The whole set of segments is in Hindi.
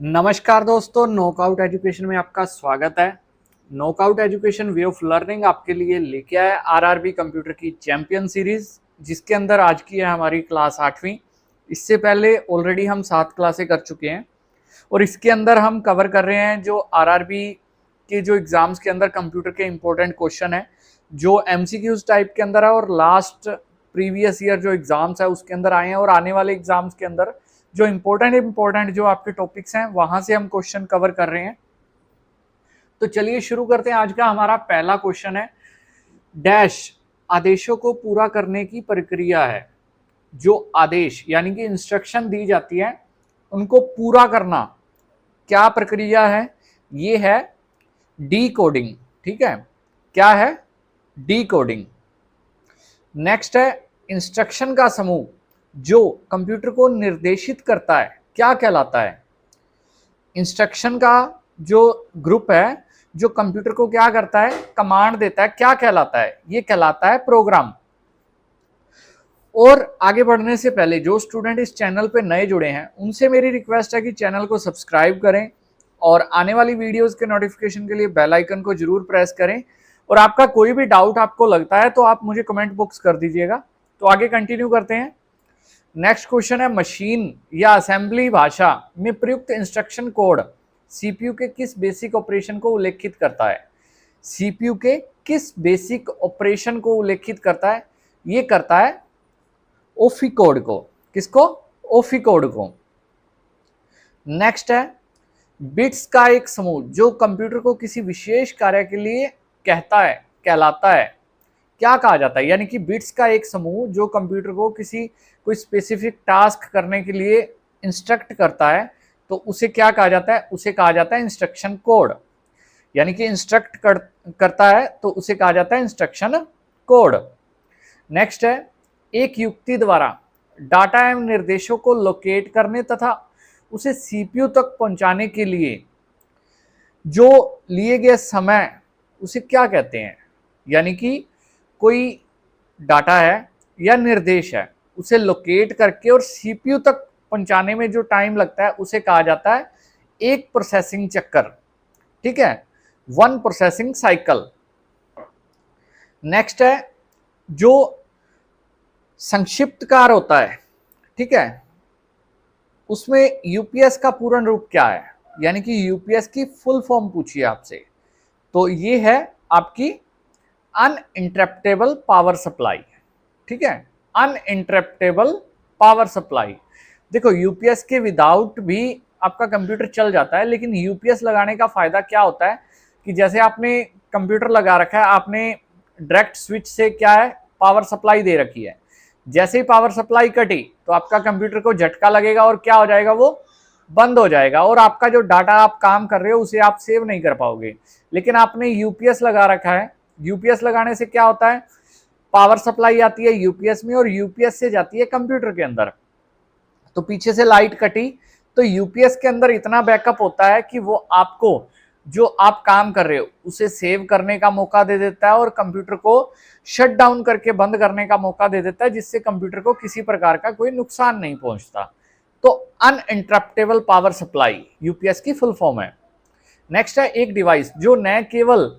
नमस्कार दोस्तों, नॉकआउट एजुकेशन में आपका स्वागत है। Knockout education way of learning आपके लिए लेके आया आरआरबी कंप्यूटर की चैंपियन सीरीज, जिसके अंदर आज की है हमारी क्लास 8वीं। इससे पहले ऑलरेडी हम 7 क्लासें कर चुके हैं और इसके अंदर हम कवर कर रहे हैं जो आरआरबी के जो एग्जाम्स के अंदर कंप्यूटर के इंपॉर्टेंट क्वेश्चन है, जो एमसीक्यूज टाइप के अंदर है और लास्ट प्रीवियस ईयर जो एग्जाम्स है उसके अंदर आए हैं, और आने वाले एग्जाम्स के अंदर जो इंपॉर्टेंट जो आपके टॉपिक्स हैं वहां से हम क्वेश्चन कवर कर रहे हैं। तो चलिए शुरू करते हैं। आज का हमारा पहला क्वेश्चन है, डैश आदेशों को पूरा करने की प्रक्रिया है। जो आदेश यानी कि इंस्ट्रक्शन दी जाती है उनको पूरा करना क्या प्रक्रिया है? ये है डी कोडिंग। ठीक है, क्या है? D coding. नेक्स्ट है, इंस्ट्रक्शन का समूह जो कंप्यूटर को निर्देशित करता है क्या कहलाता है? इंस्ट्रक्शन का जो ग्रुप है जो कंप्यूटर को क्या करता है, कमांड देता है, क्या कहलाता है? ये कहलाता है प्रोग्राम। और आगे बढ़ने से पहले जो स्टूडेंट इस चैनल पे नए जुड़े हैं उनसे मेरी रिक्वेस्ट है कि चैनल को सब्सक्राइब करें और आने वाली वीडियोस के नोटिफिकेशन के लिए बेल आइकन को जरूर प्रेस करें। और आपका कोई भी डाउट आपको लगता है तो आप मुझे कमेंट बॉक्स कर दीजिएगा। तो आगे कंटिन्यू करते हैं। नेक्स्ट क्वेश्चन है, मशीन या असेंबली भाषा में प्रयुक्त इंस्ट्रक्शन कोड सीपीयू के किस बेसिक ऑपरेशन को उल्लेखित करता है? सीपीयू के किस बेसिक ऑपरेशन को उल्लेखित करता है? ये करता है ओफी कोड को। किसको? ओफी कोड को। नेक्स्ट है, बिट्स का एक समूह जो कंप्यूटर को किसी विशेष कार्य के लिए कहता है कहलाता है क्या कहा जाता है? यानी कि बिट्स का एक समूह जो कंप्यूटर को कोई स्पेसिफिक टास्क करने के लिए इंस्ट्रक्ट करता है तो उसे क्या कहा जाता है? उसे कहा जाता है इंस्ट्रक्शन कोड। यानी कि इंस्ट्रक्ट करता है तो उसे कहा जाता है इंस्ट्रक्शन कोड। नेक्स्ट है, एक युक्ति द्वारा डाटा एवं निर्देशों को लोकेट करने तथा उसे सीपीयू तक पहुंचाने के लिए जो लिए गए समय उसे क्या कहते हैं? यानी कि कोई डाटा है या निर्देश है, उसे लोकेट करके और सीपीयू तक पहुंचाने में जो टाइम लगता है उसे कहा जाता है एक प्रोसेसिंग चक्कर। ठीक है, वन प्रोसेसिंग साइकिल। नेक्स्ट है, जो संक्षिप्तकार होता है, ठीक है, उसमें यूपीएस का पूर्ण रूप क्या है? यानी कि यूपीएस की फुल फॉर्म पूछिए आपसे तो ये है आपकी अनइंटरप्टेबल पावर सप्लाई। ठीक है, अनइंटरप्टेबल पावर सप्लाई। देखो, यूपीएस के विदाउट भी आपका कंप्यूटर चल जाता है, लेकिन यूपीएस लगाने का फायदा क्या होता है कि जैसे आपने कंप्यूटर लगा रखा है, आपने डायरेक्ट स्विच से क्या है, पावर सप्लाई दे रखी है। जैसे ही पावर सप्लाई कटी तो आपका कंप्यूटर को झटका लगेगा और क्या हो जाएगा, वो बंद हो जाएगा और आपका जो डाटा आप काम कर रहे हो उसे आप सेव नहीं कर पाओगे। लेकिन आपने यूपीएस लगा रखा है, यूपीएस लगाने से क्या होता है, पावर सप्लाई आती है यूपीएस में और यूपीएस से जाती है कंप्यूटर के अंदर। तो पीछे से लाइट कटी तो यूपीएस के अंदर इतना बैकअप होता है कि वो आपको जो आप काम कर रहे हो उसे सेव करने का मौका दे देता है और कंप्यूटर को शट डाउन करके बंद करने का मौका दे देता है, जिससे कंप्यूटर को किसी प्रकार का कोई नुकसान नहीं पहुंचता। तो अनइंटरप्टेबल पावर सप्लाई यूपीएस की फुल फॉर्म है। नेक्स्ट है, एक डिवाइस जो न केवल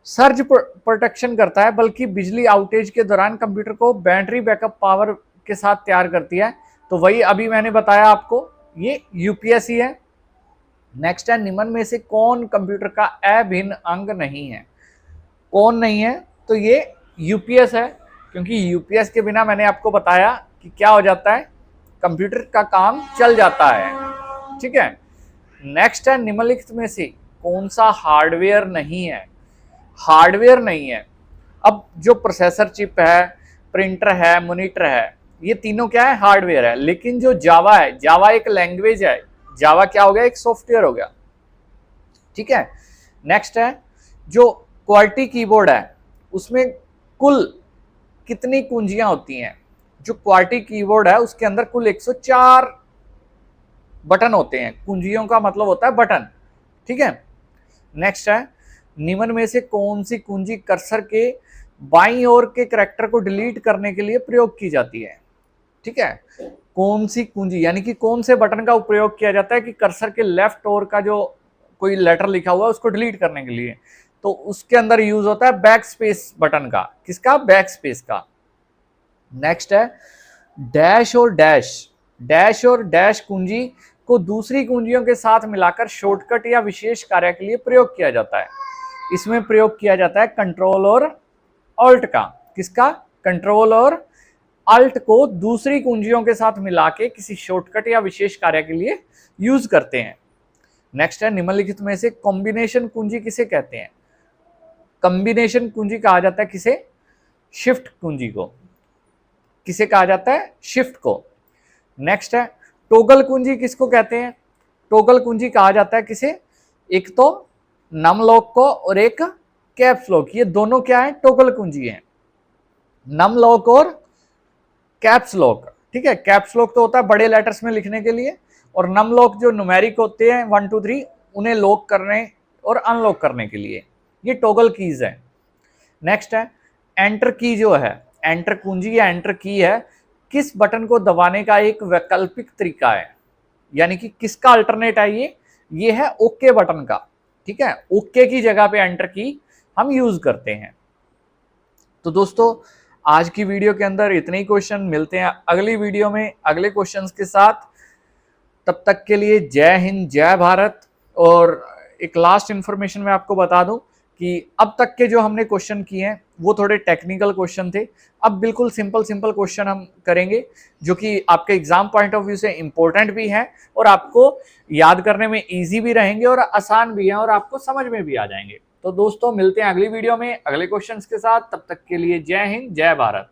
सर्ज प्रोटेक्शन करता है बल्कि बिजली आउटेज के दौरान कंप्यूटर को बैटरी बैकअप पावर के साथ तैयार करती है, तो वही अभी मैंने बताया आपको, ये यूपीएस ही है। नेक्स्ट है, निम्न में से कौन कंप्यूटर का अभिन्न अंग नहीं है? कौन नहीं है? तो ये यूपीएस है, क्योंकि यूपीएस के बिना मैंने आपको बताया कि क्या हो जाता है, कंप्यूटर का काम चल जाता है। ठीक है। नेक्स्ट है, निम्नलिखित में से कौन सा हार्डवेयर नहीं है? हार्डवेयर नहीं है। अब जो प्रोसेसर चिप है, प्रिंटर है, मॉनिटर है, ये तीनों क्या है, हार्डवेयर है। लेकिन जो जावा है, जावा एक लैंग्वेज है, जावा क्या हो गया, एक सॉफ्टवेयर हो गया। ठीक है। नेक्स्ट है, जो क्वालिटी कीबोर्ड है उसमें कुल कितनी कुंजियां होती हैं? जो क्वालिटी कीबोर्ड है उसके अंदर कुल 104 बटन होते हैं। कुंजियों का मतलब होता है बटन। ठीक है। नेक्स्ट है, निम्न में से कौन सी कुंजी कर्सर के बाईं ओर के कैरेक्टर को डिलीट करने के लिए प्रयोग की जाती है? ठीक है, कौन सी कुंजी यानी कि कौन से बटन का उपयोग किया जाता है कि कर्सर के लेफ्ट ओर का जो कोई लेटर लिखा हुआ है उसको डिलीट करने के लिए, तो उसके अंदर यूज होता है बैक स्पेस बटन का। किसका? बैक स्पेस का। नेक्स्ट है डैश और डैश। डैश और डैश कुंजी को दूसरी कुंजियों के साथ मिलाकर शॉर्टकट या विशेष कार्य के लिए प्रयोग किया जाता है। इसमें प्रयोग किया जाता है कंट्रोल और ऑल्ट का। किसका? कंट्रोल और अल्ट को दूसरी कुंजियों के साथ मिला के किसी शॉर्टकट या विशेष कार्य के लिए यूज करते हैं। नेक्स्ट है निम्नलिखित में से कॉम्बिनेशन कुंजी किसे कहते हैं? कॉम्बिनेशन कुंजी कहा जाता है किसे? शिफ्ट कुंजी को। किसे कहा जाता है? शिफ्ट को। नेक्स्ट है टॉगल कुंजी किसको कहते हैं? टॉगल कुंजी कहा जाता है किसे? एक तो नम लॉक को और एक कैप्स लॉक। ये दोनों क्या है? टॉगल कुंजी है, नम लॉक और कैप्स लॉक। ठीक है, कैप्स लॉक तो होता है बड़े लेटर्स में लिखने के लिए, और नम लॉक जो न्यूमेरिक होते हैं 1 2 3 उन्हें लॉक करने और अनलॉक करने के लिए। ये टॉगल कीज है। नेक्स्ट है एंटर की। जो है एंटर कुंजी या एंटर की है किस बटन को दबाने का एक वैकल्पिक तरीका है, यानी कि किसका अल्टरनेट है ये है ओके बटन का। ठीक है, ओके की जगह पे एंटर की हम यूज करते हैं। तो दोस्तों आज की वीडियो के अंदर इतने ही क्वेश्चन। मिलते हैं अगली वीडियो में अगले क्वेश्चंस के साथ। तब तक के लिए जय हिंद, जय भारत। और एक लास्ट इंफॉर्मेशन मैं आपको बता दूं कि अब तक के जो हमने क्वेश्चन किए हैं वो थोड़े टेक्निकल क्वेश्चन थे। अब बिल्कुल सिंपल क्वेश्चन हम करेंगे जो कि आपके एग्जाम पॉइंट ऑफ व्यू से इंपॉर्टेंट भी हैं और आपको याद करने में इजी भी रहेंगे और आसान भी हैं और आपको समझ में भी आ जाएंगे। तो दोस्तों मिलते हैं अगली वीडियो में अगले क्वेश्चंस के साथ। तब तक के लिए जय हिंद, जय भारत।